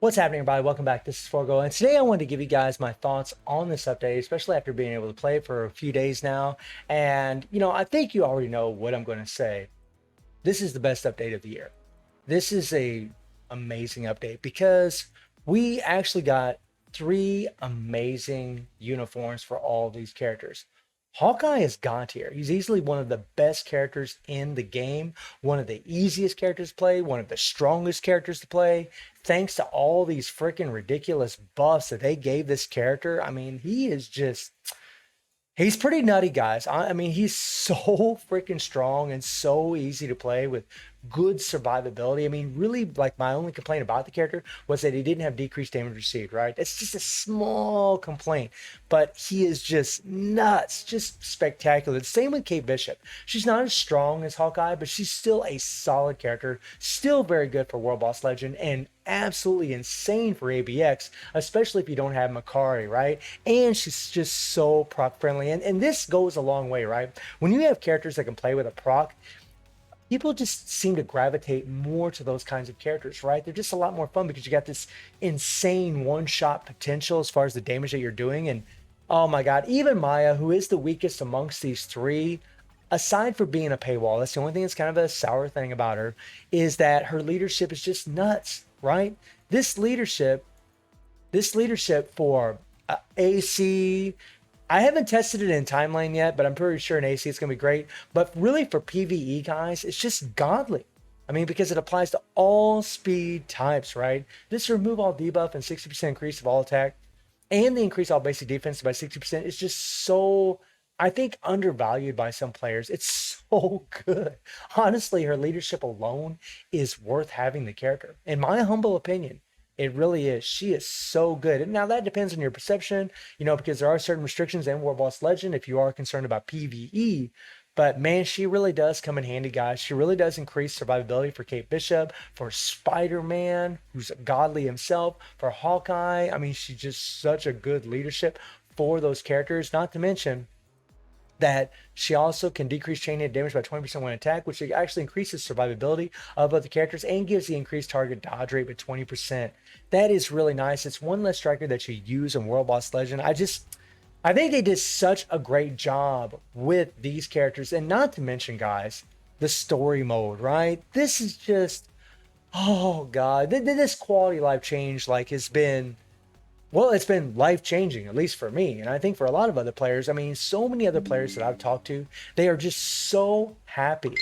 What's happening, everybody? Welcome back. This is Forgo, and today I wanted to give you guys my thoughts on this update, especially after being able to play it for a few days now. And, I think you already know what I'm going to say. This is the best update of the year. This is a amazing update because we actually got three amazing uniforms for all these characters. Hawkeye is God tier. He's easily one of the best characters in the game, one of the easiest characters to play, one of the strongest characters to play. Thanks to all these freaking ridiculous buffs that they gave this character. I mean, he's pretty nutty, guys. I mean, he's so freaking strong and so easy to play with good survivability. I mean, really, like, my only complaint about the character was that he didn't have decreased damage received, right? It's just a small complaint, but he is just nuts, just spectacular. The same with Kate Bishop. She's not as strong as Hawkeye, but she's still a solid character, still very good for World Boss Legend, and absolutely insane for ABX, especially if you don't have Makari, right? And she's just so proc friendly. And this goes a long way, right? When you have characters that can play with a proc, people just seem to gravitate more to those kinds of characters, right? They're just a lot more fun because you got this insane one-shot potential as far as the damage that you're doing. And oh my God, even Maya, who is the weakest amongst these three, aside for being a paywall, that's the only thing that's kind of a sour thing about her, is that her leadership is just nuts, right? This leadership for AC, I haven't tested it in timeline yet, but I'm pretty sure in AC it's going to be great. But really for PvE guys, it's just godly. I mean, because it applies to all speed types, right? This remove all debuff and 60% increase of all attack and the increase all basic defense by 60% is just so, I think, undervalued by some players. It's so good. Honestly, her leadership alone is worth having the character. In my humble opinion, it really is. She is so good. And now that depends on your perception, because there are certain restrictions in World Boss Legend if you are concerned about PvE. But man, she really does come in handy, guys. She really does increase survivability for Kate Bishop, for Spider-Man, who's godly himself, for Hawkeye. I mean, she's just such a good leadership for those characters. Not to mention that she also can decrease chain hit damage by 20% when attack, which actually increases survivability of other characters and gives the increased target dodge rate by 20%. That is really nice. It's one less striker that you use in World Boss Legend. I think they did such a great job with these characters, and not to mention, guys, the story mode, right? This is just, oh God, this quality of life change has been, well, it's been life-changing, at least for me. And I think for a lot of other players, I mean, so many other players that I've talked to, they are just so happy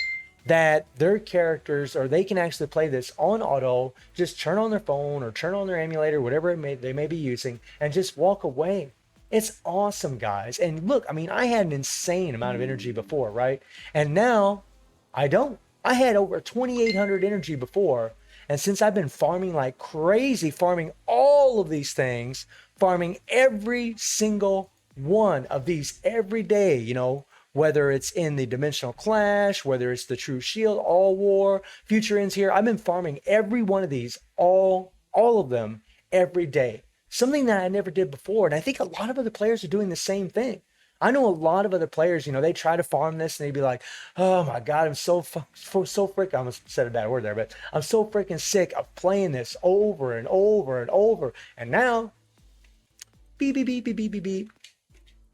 that their characters, or they can actually play this on auto, just turn on their phone or turn on their emulator, whatever they may be using, and just walk away. It's awesome, guys. And look, I mean, I had an insane amount of energy before, right? And now I don't. I had over 2,800 energy before. And since I've been farming like crazy, farming all of these things, farming every single one of these every day, whether it's in the Dimensional Clash, whether it's the True Shield, All War, Future Ends here, I've been farming every one of these, all of them every day. Something that I never did before. And I think a lot of other players are doing the same thing. I know a lot of other players, they try to farm this and they'd be like, oh my God, I'm so freaking, I almost said a bad word there, but I'm so freaking sick of playing this over and over and over. And now, beep, beep, beep, beep, beep, beep, beep,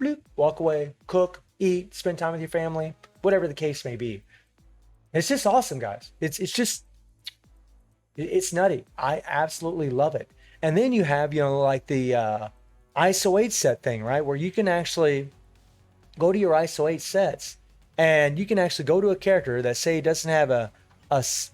bloop, walk away, cook, eat, spend time with your family, whatever the case may be. It's just awesome, guys. It's nutty. I absolutely love it. And then you have, like the ISO 8 set thing, right? Where you can actually go to your ISO 8 sets and you can actually go to a character that, say, doesn't have a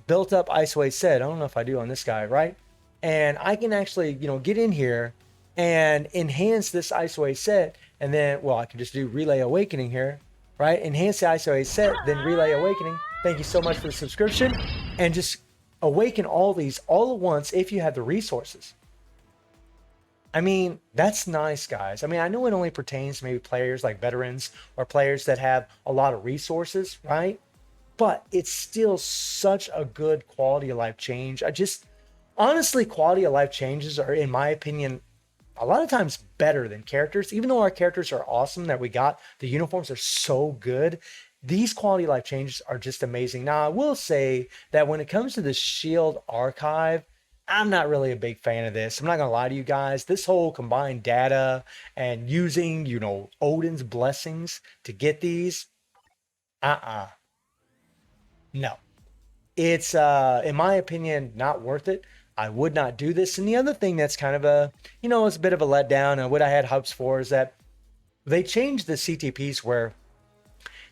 built up ISO 8 set. I don't know if I do on this guy, right? And I can actually, get in here and enhance this ISO 8 set. And then, well, I can just do Relay Awakening here, right? Enhance the ISO 8 set, then Relay Awakening. Thank you so much for the subscription. And just awaken all these all at once if you have the resources. I mean, that's nice, guys. I mean, I know it only pertains to maybe players like veterans or players that have a lot of resources, right? But it's still such a good quality of life change. Honestly, quality of life changes are, in my opinion, a lot of times better than characters. Even though our characters are awesome that we got, the uniforms are so good, these quality of life changes are just amazing. Now, I will say that when it comes to the Shield archive, I'm not really a big fan of this. I'm not gonna lie to you guys. This whole combined data and using, Odin's blessings to get these, uh-uh, no. It's in my opinion not worth it. I would not do this. And the other thing that's kind of it's a bit of a letdown and what I had hopes for is that they changed the CTPs where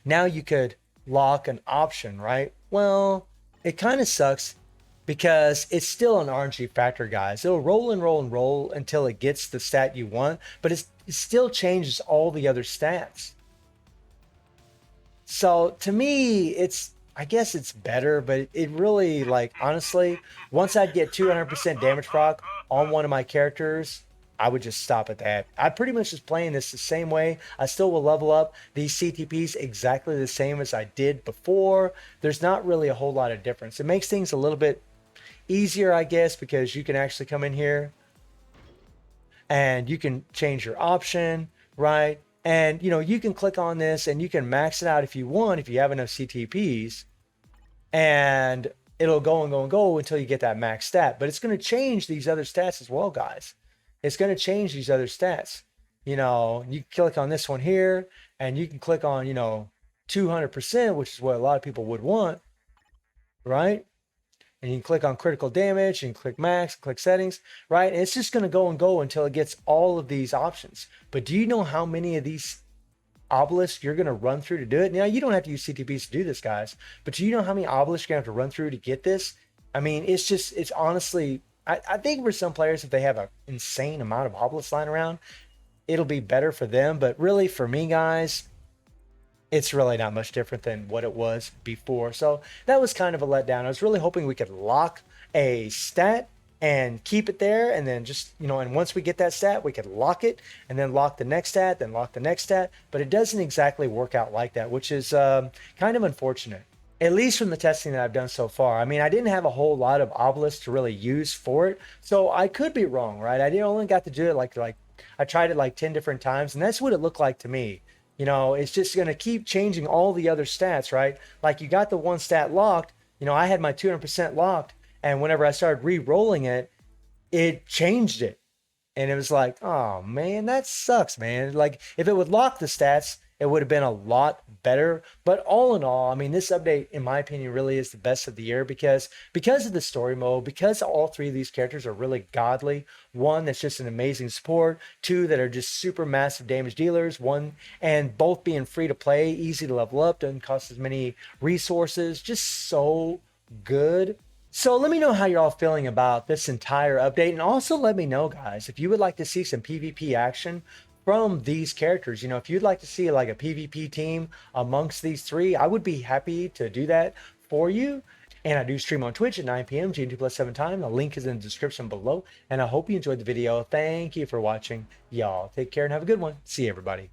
now you could lock an option, right? Well, it kind of sucks because it's still an RNG factor, guys. It'll roll and roll and roll until it gets the stat you want, but it still changes all the other stats. So to me, I guess it's better, but it really, like, honestly, once I'd get 200% damage proc on one of my characters, I would just stop at that. I pretty much just playing this the same way. I still will level up these CTPs exactly the same as I did before. There's not really a whole lot of difference. It makes things a little bit easier, I guess, because you can actually come in here and you can change your option, right? And you can click on this and you can max it out if you want, if you have enough CTPs, and it'll go and go and go until you get that max stat. But it's going to change these other stats as well, guys. It's going to change these other stats. You click on this one here and you can click on, 200%, which is what a lot of people would want, right? And you can click on critical damage and click max, click settings, right? And it's just going to go and go until it gets all of these options. But do you know how many of these obelisks you're going to run through to do it? Now, you don't have to use CTPs to do this, guys, but do you know how many obelisks you're going to have to run through to get this? I mean, it's honestly, I think for some players, if they have an insane amount of obelisks lying around, it'll be better for them. But really, for me, guys, it's really not much different than what it was before. So that was kind of a letdown. I was really hoping we could lock a stat and keep it there. And then just, and once we get that stat, we could lock it and then lock the next stat, then lock the next stat. But it doesn't exactly work out like that, which is kind of unfortunate, at least from the testing that I've done so far. I mean, I didn't have a whole lot of obelisks to really use for it. So I could be wrong, right? I didn't only got to do it like I tried it like 10 different times, and that's what it looked like to me. It's just going to keep changing all the other stats, right? Like you got the one stat locked. I had my 200% locked, and whenever I started re-rolling it, it changed it. And it was like, oh man, that sucks, man. Like if it would lock the stats, it would have been a lot better. But all in all, I mean, this update, in my opinion, really is the best of the year because of the story mode, because all three of these characters are really godly. One that's just an amazing support, two that are just super massive damage dealers, one and both being free to play, easy to level up, doesn't cost as many resources, just so good. So let me know how you're all feeling about this entire update. And also let me know, guys, if you would like to see some PvP action from these characters. If you'd like to see like a PvP team amongst these three, I would be happy to do that for you. And I do stream on Twitch at 9 p.m. GMT+7 time. The link is in the description below. And I hope you enjoyed the video. Thank you for watching. Y'all take care and have a good one. See you, everybody.